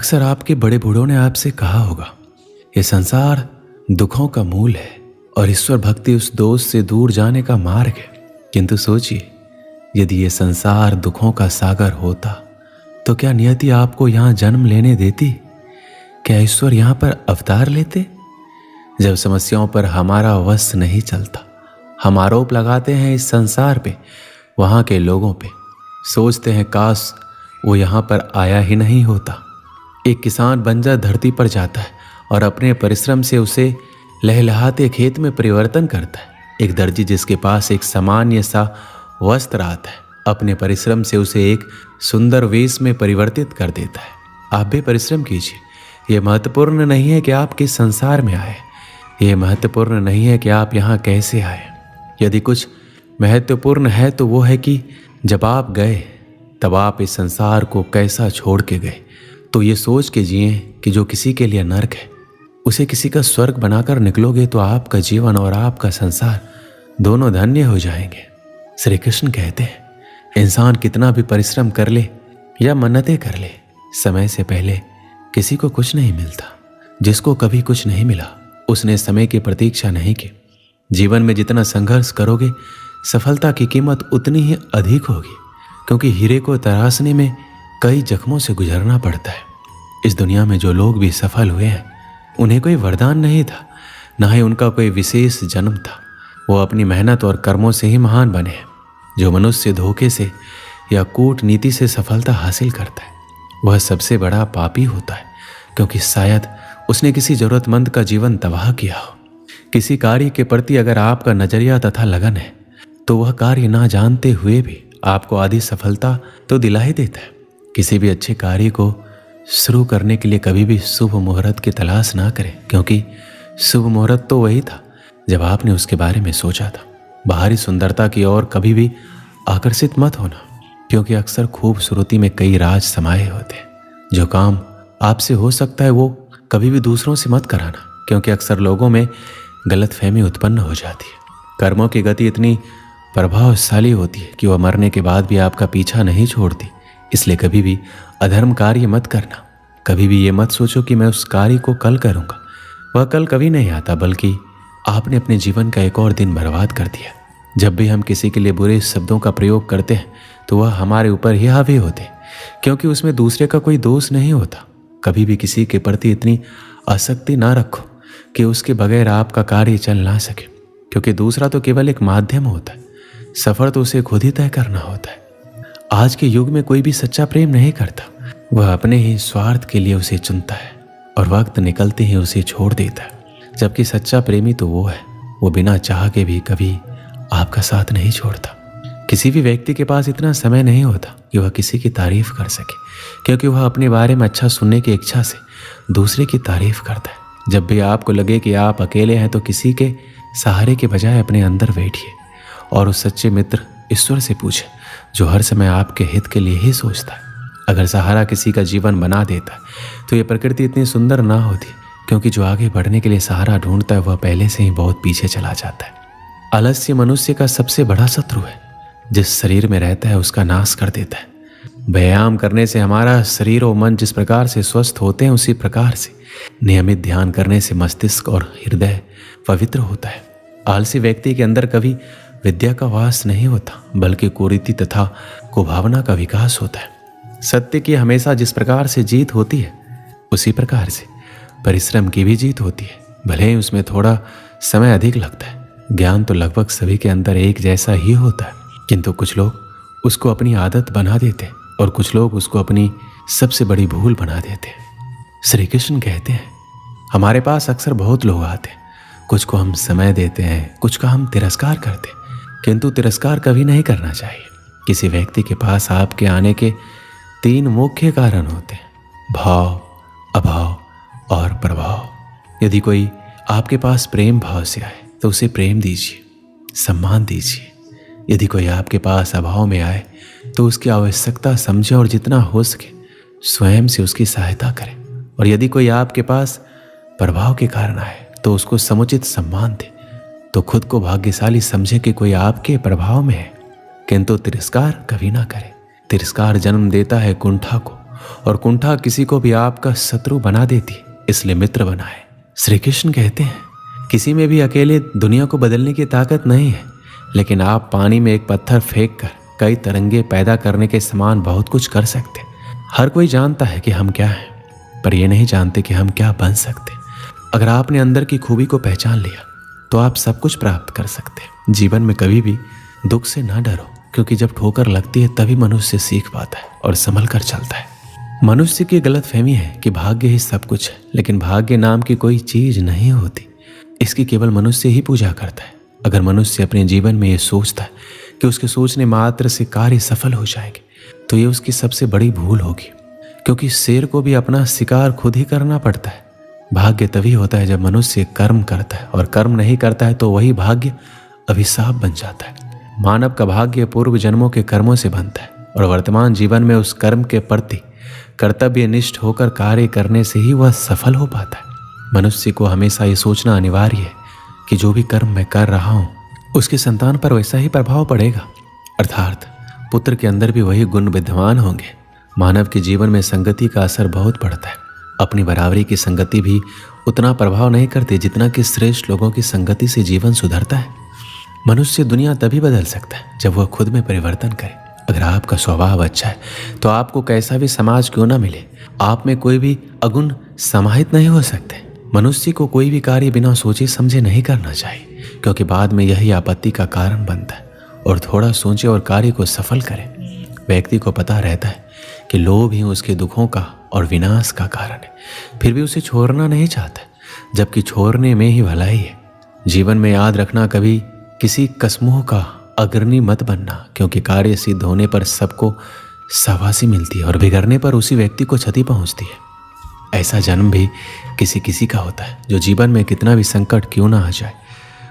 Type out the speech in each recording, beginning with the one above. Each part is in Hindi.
अक्सर आपके बड़े बूढ़ों ने आपसे कहा होगा, ये संसार दुखों का मूल है और ईश्वर भक्ति उस दोस्त से दूर जाने का मार्ग है। किंतु सोचिए, यदि ये संसार दुखों का सागर होता तो क्या नियति आपको यहाँ जन्म लेने देती? क्या ईश्वर यहाँ पर अवतार लेते? जब समस्याओं पर हमारा वश नहीं चलता, हम आरोप लगाते हैं इस संसार पे, वहाँ के लोगों पे। सोचते हैं काश वो यहाँ पर आया ही नहीं होता। एक किसान बंजर धरती पर जाता है और अपने परिश्रम से उसे लहलहाते खेत में परिवर्तन करता है। एक दर्जी जिसके पास एक सामान्य सा वस्त्र आता है, अपने परिश्रम से उसे एक सुंदर वेश में परिवर्तित कर देता है। आप भी परिश्रम कीजिए। ये महत्वपूर्ण नहीं है कि आप किस संसार में आए, ये महत्वपूर्ण नहीं है कि आप यहाँ कैसे आए। यदि कुछ महत्वपूर्ण है तो वो है कि जब आप गए तब आप इस संसार को कैसा छोड़ के गए। तो ये सोच के जिए कि जो किसी के लिए नर्क है उसे किसी का स्वर्ग बनाकर निकलोगे तो आपका जीवन और आपका संसार दोनों धन्य हो जाएंगे। श्री कृष्ण कहते हैं, इंसान कितना भी परिश्रम कर ले या मन्नतें कर ले, समय से पहले किसी को कुछ नहीं मिलता। जिसको कभी कुछ नहीं मिला उसने समय की प्रतीक्षा नहीं की। जीवन में जितना संघर्ष करोगे सफलता की कीमत उतनी ही अधिक होगी, क्योंकि हीरे को तराशने में कई जख्मों से गुजरना पड़ता है। इस दुनिया में जो लोग भी सफल हुए हैं उन्हें कोई वरदान नहीं था, ना ही उनका कोई विशेष जन्म था। वो अपनी मेहनत और कर्मों से ही महान बने हैं। जो मनुष्य धोखे से या कूटनीति से सफलता हासिल करता है वह सबसे बड़ा पापी होता है, क्योंकि शायद उसने किसी जरूरतमंद का जीवन तबाह किया हो। किसी कार्य के प्रति अगर आपका नजरिया तथा लगन है तो वह कार्य ना जानते हुए भी आपको आधी सफलता तो दिला ही देता है। किसी भी अच्छे कार्य को शुरू करने के लिए कभी भी शुभ मुहूर्त की तलाश ना करें, क्योंकि शुभ मुहूर्त तो वही था जब आपने उसके बारे में सोचा था। बाहरी सुंदरता की ओर कभी भी आकर्षित मत होना, क्योंकि अक्सर खूबसूरती में कई राज समाये होते हैं। जो काम आपसे हो सकता है वो कभी भी दूसरों से मत कराना, क्योंकि अक्सर लोगों में गलतफहमी उत्पन्न हो जाती है। कर्मों की गति इतनी प्रभावशाली होती है कि वह मरने के बाद भी आपका पीछा नहीं छोड़ती। इसलिए कभी भी अधर्म कार्य मत करना। कभी भी ये मत सोचो कि मैं उस कार्य को कल करूँगा। वह कल कभी नहीं आता, बल्कि आपने अपने जीवन का एक और दिन बर्बाद कर दिया। जब भी हम किसी के लिए बुरे शब्दों का प्रयोग करते हैं तो वह हमारे ऊपर ही हावी होते हैं, क्योंकि उसमें दूसरे का कोई दोष नहीं होता। कभी भी किसी के प्रति इतनी आसक्ति ना रखो कि उसके बगैर आपका कार्य चल ना सके, क्योंकि दूसरा तो केवल एक माध्यम होता है, सफर तो उसे खुद ही तय करना होता है। आज के युग में कोई भी सच्चा प्रेम नहीं करता, वह अपने ही स्वार्थ के लिए उसे चुनता है और वक्त निकलते ही उसे छोड़ देता है। जबकि सच्चा प्रेमी तो वो है, वो बिना चाह के भी कभी आपका साथ नहीं छोड़ता। किसी भी व्यक्ति के पास इतना समय नहीं होता कि वह किसी की तारीफ कर सके, क्योंकि वह अपने बारे में अच्छा सुनने की इच्छा से दूसरे की तारीफ करता है। जब भी आपको लगे कि आप अकेले हैं तो किसी के सहारे के बजाय अपने अंदर बैठिए और उस सच्चे मित्र ईश्वर से पूछे, जो हर समय आपके हित के लिए ही सोचता है। अगर सहारा किसी का जीवन बना देता है तो ये प्रकृति इतनी सुंदर ना होती, क्योंकि जो आगे बढ़ने के लिए सहारा ढूंढता है वह पहले से ही बहुत पीछे चला जाता है। आलस्य मनुष्य का सबसे बड़ा शत्रु है। जिस शरीर में रहता है उसका नाश कर देता है। व्यायाम करने से हमारा शरीर और मन जिस प्रकार से स्वस्थ होते हैं, उसी प्रकार से नियमित ध्यान करने से मस्तिष्क और हृदय पवित्र होता है। आलसी व्यक्ति के अंदर कभी विद्या का वास नहीं होता, बल्कि कुरीति तथा कुभावना का विकास होता है। सत्य की हमेशा जिस प्रकार से जीत होती है, उसी प्रकार से परिश्रम की भी जीत होती है, भले ही उसमें थोड़ा समय अधिक लगता है। ज्ञान तो लगभग सभी के अंदर एक जैसा ही होता है, किंतु कुछ लोग उसको अपनी आदत बना देते हैं और कुछ लोग उसको अपनी सबसे बड़ी भूल बना देते हैं। श्री कृष्ण कहते हैं, हमारे पास अक्सर बहुत लोग आते हैं, कुछ को हम समय देते हैं, कुछ का हम तिरस्कार करते हैं, किंतु तिरस्कार कभी नहीं करना चाहिए। किसी व्यक्ति के पास आपके आने के 3 मुख्य कारण होते हैं, भाव, अभाव और प्रभाव। यदि कोई आपके पास प्रेम भाव से आए तो उसे प्रेम दीजिए, सम्मान दीजिए। यदि कोई आपके पास अभाव में आए तो उसकी आवश्यकता समझे और जितना हो सके स्वयं से उसकी सहायता करें। और यदि कोई आपके पास प्रभाव के कारण आए तो उसको समुचित सम्मान दे। तो खुद को भाग्यशाली समझे कि कोई आपके प्रभाव में है, किंतु तिरस्कार कभी ना करे। तिरस्कार जन्म देता है कुंठा को और कुंठा किसी को भी आपका शत्रु बना देती, इसलिए मित्र बनाए। श्री कृष्ण कहते हैं किसी में भी अकेले दुनिया को बदलने की ताकत नहीं है, लेकिन आप पानी में एक पत्थर फेंक कर कई तरंगे पैदा करने के समान बहुत कुछ कर सकते। हर कोई जानता है कि हम क्या हैं, पर यह नहीं जानते कि हम क्या बन सकते। अगर आपने अंदर की खूबी को पहचान लिया तो आप सब कुछ प्राप्त कर सकते। जीवन में कभी भी दुख से ना डरो, क्योंकि जब ठोकर लगती है तभी मनुष्य सीख पाता है और संभल कर चलता है। मनुष्य की गलतफहमी है कि भाग्य ही सब कुछ है, लेकिन भाग्य नाम की कोई चीज नहीं होती। इसकी केवल मनुष्य ही पूजा करता है। अगर मनुष्य अपने जीवन में ये सोचता है कि उसके सोचने मात्र से कार्य सफल हो जाएंगे, तो ये उसकी सबसे बड़ी भूल होगी, क्योंकि शेर को भी अपना शिकार खुद ही करना पड़ता है। भाग्य तभी होता है जब मनुष्य कर्म करता है, और कर्म नहीं करता है तो वही भाग्य अभिशाप बन जाता है। मानव का भाग्य पूर्व जन्मों के कर्मों से बनता है, और वर्तमान जीवन में उस कर्म के प्रति कर्तव्यनिष्ठ होकर कार्य करने से ही वह सफल हो पाता है। मनुष्य को हमेशा ये सोचना अनिवार्य है कि जो भी कर्म मैं कर रहा हूँ उसकी संतान पर वैसा ही प्रभाव पड़ेगा, अर्थात पुत्र के अंदर भी वही गुण विद्यमान होंगे। मानव के जीवन में संगति का असर बहुत पड़ता है। अपनी बराबरी की संगति भी उतना प्रभाव नहीं करती जितना कि श्रेष्ठ लोगों की संगति से जीवन सुधरता है। मनुष्य दुनिया तभी बदल सकता है जब वह खुद में परिवर्तन करे। अगर आपका स्वभाव अच्छा है तो आपको कैसा भी समाज क्यों ना मिले, आप में कोई भी अगुण समाहित नहीं हो सकते। मनुष्य को कोई भी कार्य बिना सोचे समझे नहीं करना चाहिए, क्योंकि बाद में यही आपत्ति का कारण बनता है। और थोड़ा सोचे और कार्य को सफल करे। व्यक्ति को पता रहता है कि लोभ ही उसके दुखों का और विनाश का कारण है, फिर भी उसे छोड़ना नहीं चाहता, जबकि छोड़ने में ही भलाई है। जीवन में याद रखना, कभी किसी कसमों का अग्रणी मत बनना, क्योंकि कार्य सिद्ध होने पर सबको शाबाशी मिलती है और बिगड़ने पर उसी व्यक्ति को क्षति पहुंचती है। ऐसा जन्म भी किसी किसी का होता है जो जीवन में कितना भी संकट क्यों ना आ जाए,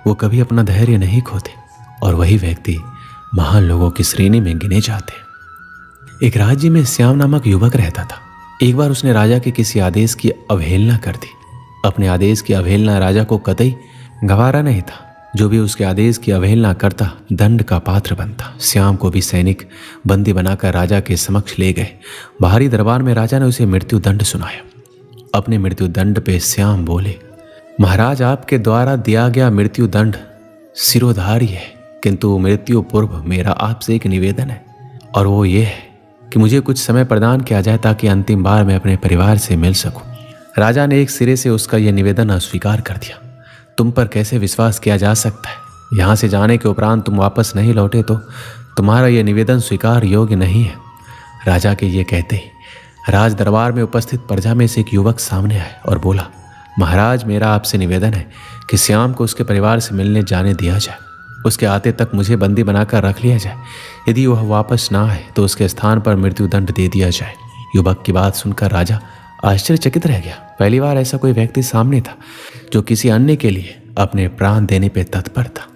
वो कभी अपना धैर्य नहीं खोते, और वही व्यक्ति महान लोगों की श्रेणी में गिने जाते हैं। एक राज्य में श्याम नामक युवक रहता था। एक बार उसने राजा के किसी आदेश की अवहेलना कर दी। अपने आदेश की अवहेलना राजा को कतई गवारा नहीं था। जो भी उसके आदेश की अवहेलना करता दंड का पात्र बनता। श्याम को भी सैनिक बंदी बनाकर राजा के समक्ष ले गए। बाहरी दरबार में राजा ने उसे मृत्यु दंड सुनाया। अपने मृत्यु दंड पे श्याम बोले, महाराज, आपके द्वारा दिया गया मृत्यु दंड सिरोधार्य है, किंतु मृत्यु पूर्व मेरा आपसे एक निवेदन है, और वो ये है कि मुझे कुछ समय प्रदान किया जाए ताकि अंतिम बार मैं अपने परिवार से मिल सकूं। राजा ने एक सिरे से उसका यह निवेदन अस्वीकार कर दिया। तुम पर कैसे विश्वास किया जा सकता है? यहाँ से जाने के उपरांत तुम वापस नहीं लौटे तो तुम्हारा यह निवेदन स्वीकार योग्य नहीं है। राजा के ये कहते ही राज दरबार में उपस्थित प्रजा में से एक युवक सामने आया और बोला, महाराज, मेरा आपसे निवेदन है कि श्याम को उसके परिवार से मिलने जाने दिया जाए। उसके आते तक मुझे बंदी बनाकर रख लिया जाए। यदि वह वापस ना आए तो उसके स्थान पर मृत्युदंड दे दिया जाए। युवक की बात सुनकर राजा आश्चर्यचकित रह गया। पहली बार ऐसा कोई व्यक्ति सामने था जो किसी अन्य के लिए अपने प्राण देने पे तत्पर था।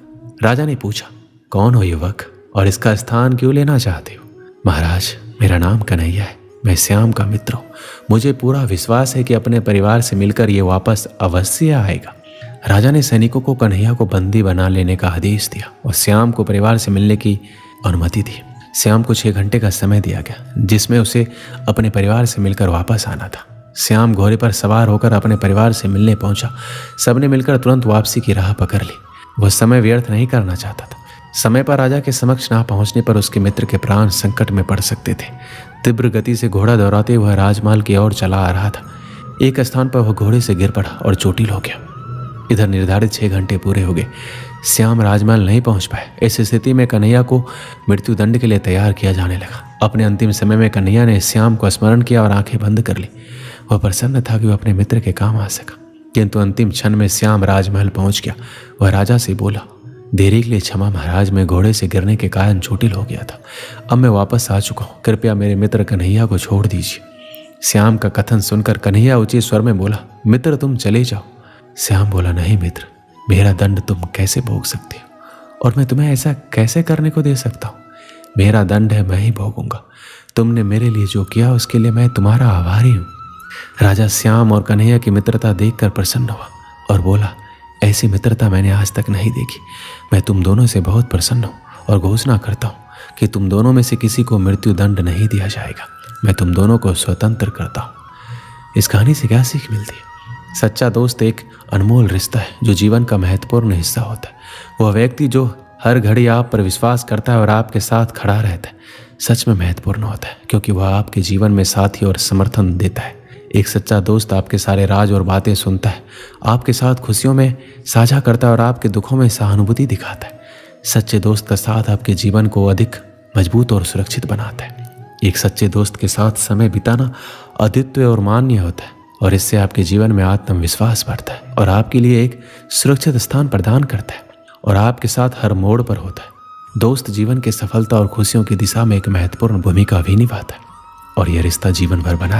राजा ने पूछा, कौन हो युवक, और इसका स्थान क्यों लेना चाहते हो? महाराज, मेरा नाम कन्हैया है, मैं श्याम का मित्र हूँ। मुझे पूरा विश्वास है कि अपने परिवार से मिलकर ये वापस अवश्य आएगा। राजा ने सैनिकों को कन्हैया को बंदी बना लेने का आदेश दिया और श्याम को परिवार से मिलने की अनुमति दी। श्याम को 6 घंटे का समय दिया गया, जिसमें उसे अपने परिवार से मिलकर वापस आना था। श्याम घोड़े पर सवार होकर अपने परिवार से मिलने पहुंचा। सबने मिलकर तुरंत वापसी की राह पकड़ ली। वह समय व्यर्थ नहीं करना चाहता था। समय पर राजा के समक्ष ना पहुंचने पर उसके मित्र के प्राण संकट में पड़ सकते थे। तीव्र गति से घोड़ा दौड़ाते हुए राजमहल की ओर चला आ रहा था। एक स्थान पर वह घोड़े से गिर पड़ा और चोटिल हो गया। इधर निर्धारित 6 घंटे पूरे हो गए। श्याम राजमहल नहीं पहुंच पाए। इस स्थिति में कन्हैया को मृत्युदंड के लिए तैयार किया जाने लगा। अपने अंतिम समय में कन्हैया ने श्याम को स्मरण किया और आंखें बंद कर ली। वह प्रसन्न था कि वह अपने मित्र के काम आ सका, किंतु अंतिम क्षण में श्याम राजमहल पहुंच गया। वह राजा से बोला, देरी के लिए क्षमा महाराज, मैं घोड़े से गिरने के कारण चोटिल हो गया था। अब मैं वापस आ चुका हूँ, कृपया मेरे मित्र कन्हैया को छोड़ दीजिए। श्याम का कथन सुनकर कन्हैया ऊंचे स्वर में बोला, मित्र तुम चले जाओ। श्याम बोला, नहीं मित्र, मेरा दंड तुम कैसे भोग सकते हो, और मैं तुम्हें ऐसा कैसे करने को दे सकता हूँ? मेरा दंड है, मैं ही भोगूंगा। तुमने मेरे लिए जो किया उसके लिए मैं तुम्हारा आभारी हूँ। राजा श्याम और कन्हैया की मित्रता देखकर प्रसन्न हुआ और बोला, ऐसी मित्रता मैंने आज तक नहीं देखी। मैं तुम दोनों से बहुत प्रसन्न हूँ और घोषणा करता हूँ कि तुम दोनों में से किसी को मृत्यु दंड नहीं दिया जाएगा। मैं तुम दोनों को स्वतंत्र करता हूँ। इस कहानी से क्या सीख मिलती है? सच्चा दोस्त एक अनमोल रिश्ता है जो जीवन का महत्वपूर्ण हिस्सा होता है। वह व्यक्ति जो हर घड़ी आप पर विश्वास करता है और आपके साथ खड़ा रहता है सच में महत्वपूर्ण होता है, क्योंकि वह आपके जीवन में साथी और समर्थन देता है। एक सच्चा दोस्त आपके सारे राज और बातें सुनता है, आपके साथ खुशियों में साझा करता है और आपके दुखों में सहानुभूति दिखाता है। सच्चे दोस्त का साथ आपके जीवन को अधिक मजबूत और सुरक्षित बनाता है। एक सच्चे दोस्त के साथ समय बिताना अद्वितीय और मान्य होता है और इससे आपके जीवन में आत्मविश्वास बढ़ता है और आपके लिए एक सुरक्षित स्थान प्रदान करता है और आपके साथ हर मोड़ पर होता है। दोस्त जीवन के सफलता और खुशियों की दिशा में एक महत्वपूर्ण भूमिका भी निभाता है और यह रिश्ता जीवन भर बना